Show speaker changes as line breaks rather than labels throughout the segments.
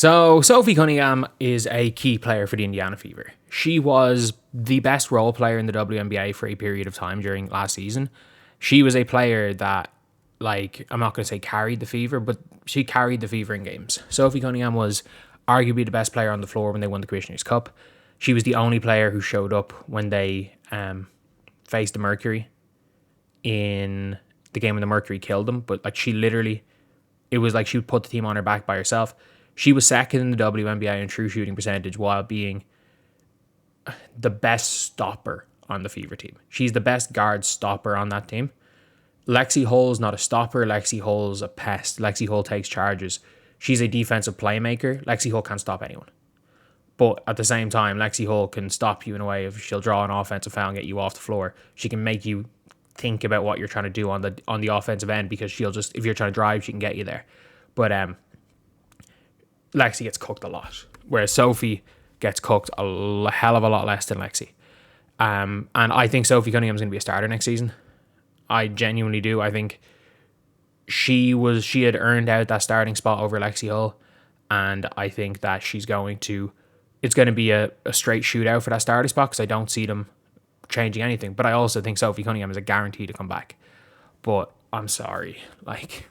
So Sophie Cunningham is a key player for the Indiana Fever. She was the best role player in the WNBA for a period of time during last season. She was a player that, like, I'm not going to say carried the Fever, but she carried the Fever in games. Sophie Cunningham was arguably the best player on the floor when they won the Commissioner's Cup. She was the only player who showed up when they faced the Mercury in the game when the Mercury killed them. But like, she literally, it was like she would put the team on her back by herself. She was second in the WNBA in true shooting percentage while being the best stopper on the Fever team. She's the best guard stopper on that team. Lexi Hull's not a stopper. Lexi Hull's a pest. Lexi Hull takes charges. She's a defensive playmaker. Lexi Hull can't stop anyone. But at the same time, Lexi Hull can stop you in a way of she'll draw an offensive foul and get you off the floor. She can make you think about what you're trying to do on the offensive end, because she'll just, if you're trying to drive, she can get you there. But Lexi gets cooked a lot, whereas Sophie gets cooked a hell of a lot less than Lexi. And I think Sophie Cunningham's going to be a starter next season. I genuinely do. I think she had earned out that starting spot over Lexi Hull, and I think that it's going to be a straight shootout for that starting spot, because I don't see them changing anything. But I also think Sophie Cunningham is a guarantee to come back. But I'm sorry, like,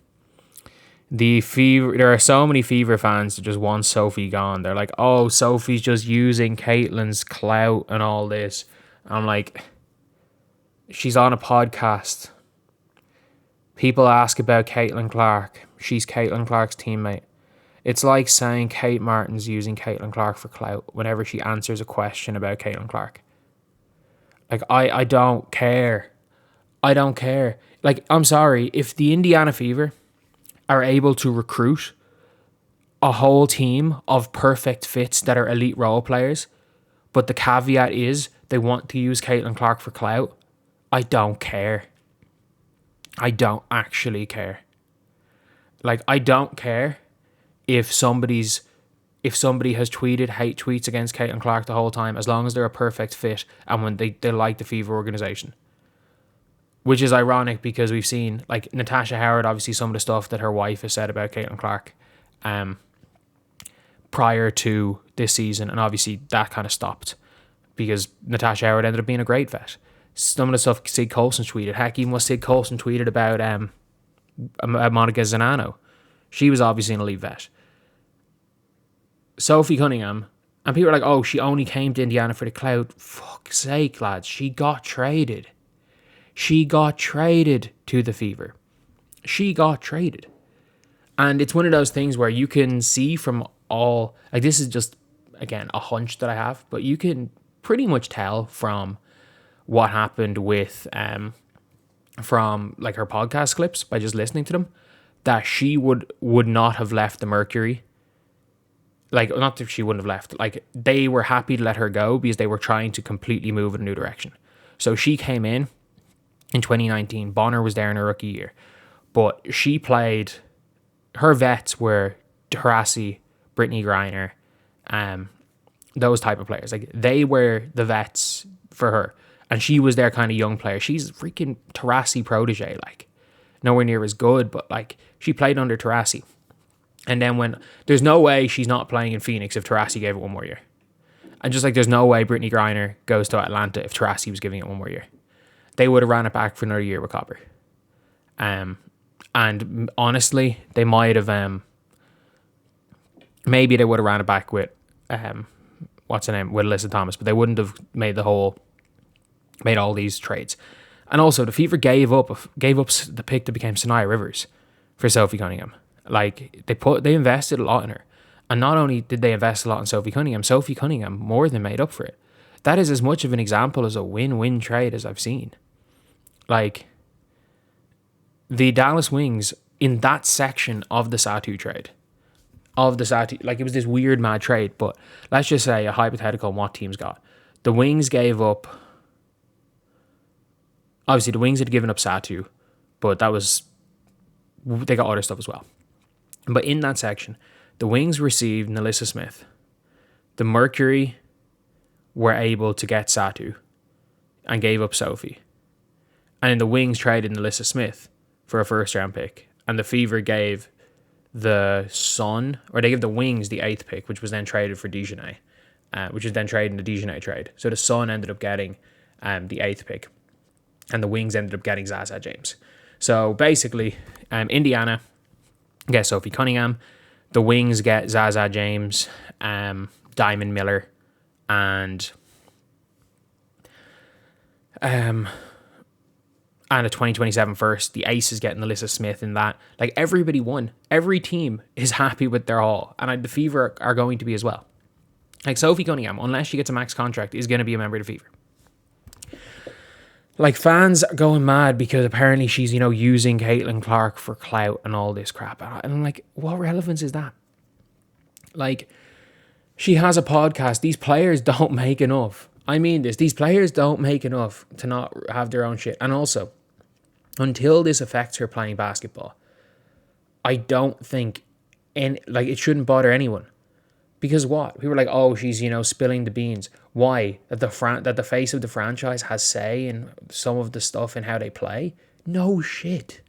the Fever, there are so many Fever fans that just want Sophie gone. They're like, oh, Sophie's just using Caitlin's clout and all this. And I'm like, she's on a podcast. People ask about Caitlin Clark. She's Caitlin Clark's teammate. It's like saying Kate Martin's using Caitlin Clark for clout whenever she answers a question about Caitlin Clark. Like, I don't care. I don't care. Like, I'm sorry, if the Indiana Fever are able to recruit a whole team of perfect fits that are elite role players, but the caveat is they want to use Caitlin Clark for clout, I don't care. I don't actually care. Like, I don't care if somebody has tweeted hate tweets against Caitlin Clark the whole time, as long as they're a perfect fit and when they like the Fever organization. Which is ironic, because we've seen, like, Natasha Howard, obviously some of the stuff that her wife has said about Caitlin Clark prior to this season, and obviously that kind of stopped because Natasha Howard ended up being a great vet. Some of the stuff Sid Colson tweeted, heck, even what Sid Colson tweeted about Monica Zanano, she was obviously an elite vet. Sophie Cunningham, and people are like, oh, she only came to Indiana for the clout. Fuck's sake, lads, she got traded. She got traded to the Fever. She got traded. And it's one of those things where you can see from all, like, this is just, again, a hunch that I have, but you can pretty much tell from what happened with, from, like, her podcast clips by just listening to them, that she would not have left the Mercury. Like, not that she wouldn't have left. Like, they were happy to let her go because they were trying to completely move in a new direction. So she came in 2019. Bonner was there in her rookie year. But she played, her vets were Taurasi, Brittany Griner, those type of players. Like, they were the vets for her. And she was their kind of young player. She's a freaking Taurasi protege, like, nowhere near as good, but, like, she played under Taurasi. And then there's no way she's not playing in Phoenix if Taurasi gave it one more year. And just like there's no way Brittany Griner goes to Atlanta if Taurasi was giving it one more year. They would have ran it back for another year with Copper. And honestly, they might have, maybe they would have ran it back with, what's her name, with Alyssa Thomas, but they wouldn't have made all these trades. And also, the Fever gave up the pick that became Sanaya Rivers for Sophie Cunningham. Like, they invested a lot in her. And not only did they invest a lot in Sophie Cunningham more than made up for it. That is as much of an example as a win-win trade as I've seen. Like, the Dallas Wings, in that section of the Satu trade, like, it was this weird mad trade, but let's just say a hypothetical on what teams got. The Wings gave up, obviously the Wings had given up Satu, but they got other stuff as well. But in that section, the Wings received Nalissa Smith. The Mercury were able to get Satu and gave up Sophie. And then the Wings traded Nalissa Smith for a first round pick. And the Fever gave the Sun, or they give the Wings the 8th pick, which was then traded for Dejanay, which was then traded in the Dejanay trade. So the Sun ended up getting the 8th pick, and the Wings ended up getting Zaza James. So basically, Indiana get Sophie Cunningham, the Wings get Zaza James, Diamond Miller, and a 2027 first. The Aces getting Alyssa Smith in that. Like, everybody won. Every team is happy with their haul. And the Fever are going to be as well. Like, Sophie Cunningham, unless she gets a max contract, is going to be a member of the Fever. Like, fans are going mad because apparently she's, using Caitlin Clark for clout and all this crap. And I'm like, what relevance is that? Like, she has a podcast. These players don't make enough. I mean this. These players don't make enough to not have their own shit. And also, until this affects her playing basketball, I don't think it shouldn't bother anyone. Because what? People are like, oh, she's, spilling the beans. Why? That the face of the franchise has say in some of the stuff and how they play? No shit.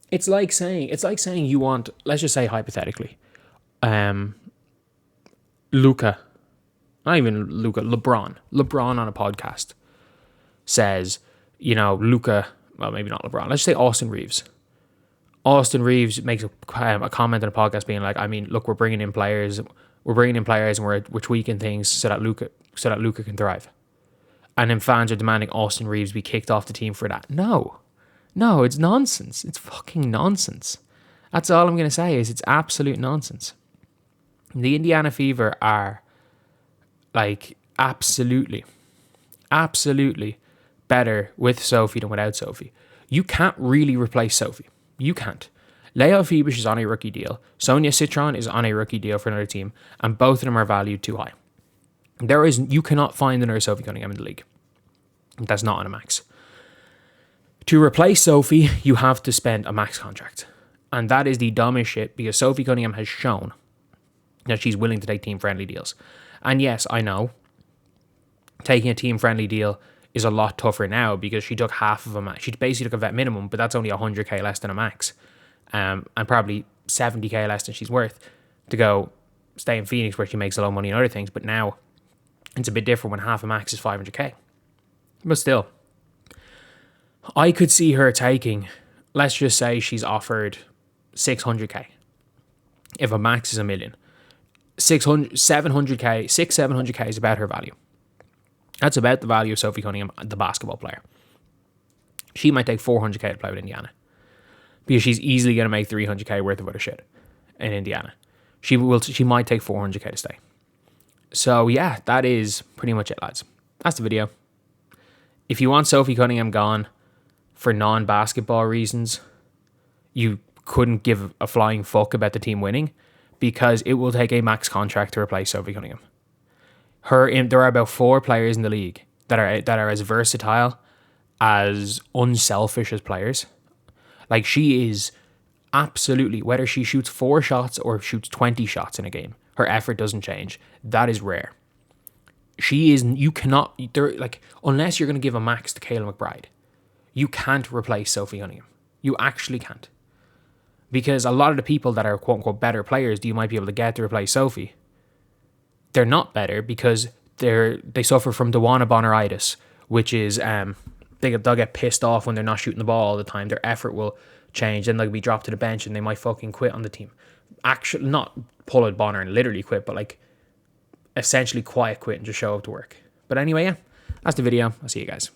It's like saying you want, let's just say hypothetically, LeBron on a podcast says, Luka, well, maybe not LeBron, let's say Austin Reeves. Austin Reeves makes a comment on a podcast being like, I mean, look, we're bringing in players and we're tweaking things so that Luka can thrive. And then fans are demanding Austin Reeves be kicked off the team for that. No, it's nonsense. It's fucking nonsense. That's all I'm going to say is it's absolute nonsense. The Indiana Fever are like absolutely better with Sophie than without Sophie. You can't really replace Sophie. You can't. Leia Phoebus is on a rookie deal. Sonia Citron is on a rookie deal for another team, and both of them are valued too high. You cannot find another Sophie Cunningham in the league. That's not on a max. To replace Sophie, you have to spend a max contract. And that is the dumbest shit because Sophie Cunningham has shown that she's willing to take team-friendly deals. And yes, I know, taking a team-friendly deal is a lot tougher now because she took half of a max. She basically took a vet minimum, but that's only 100k less than a max. And probably 70k less than she's worth to go stay in Phoenix where she makes a lot of money and other things. But now it's a bit different when half a max is 500k. But still, I could see her taking, let's just say she's offered 600k. If a max is $1 million, 700k is about her value. That's about the value of Sophie Cunningham, the basketball player. She might take 400k to play with Indiana because she's easily going to make 300k worth of other shit in Indiana. She might take 400k to stay. So yeah, that is pretty much it, lads. That's the video. If you want Sophie Cunningham gone for non-basketball reasons, you couldn't give a flying fuck about the team winning because it will take a max contract to replace Sophie Cunningham. There are about 4 players in the league that are as versatile, as unselfish as players. Like, she is absolutely, whether she shoots 4 shots or shoots 20 shots in a game, her effort doesn't change. That is rare. You cannot, unless you're going to give a max to Kayla McBride, you can't replace Sophie Cunningham. You actually can't. Because a lot of the people that are quote unquote better players that you might be able to get to replace Sophie, they're not better because they suffer from Dewana Bonneritis, which is they'll get pissed off when they're not shooting the ball all the time. Their effort will change, and they'll be dropped to the bench, and they might fucking quit on the team. Actually, not pull out Bonner and literally quit, but like essentially quiet quit and just show up to work. But anyway, yeah, that's the video. I'll see you guys.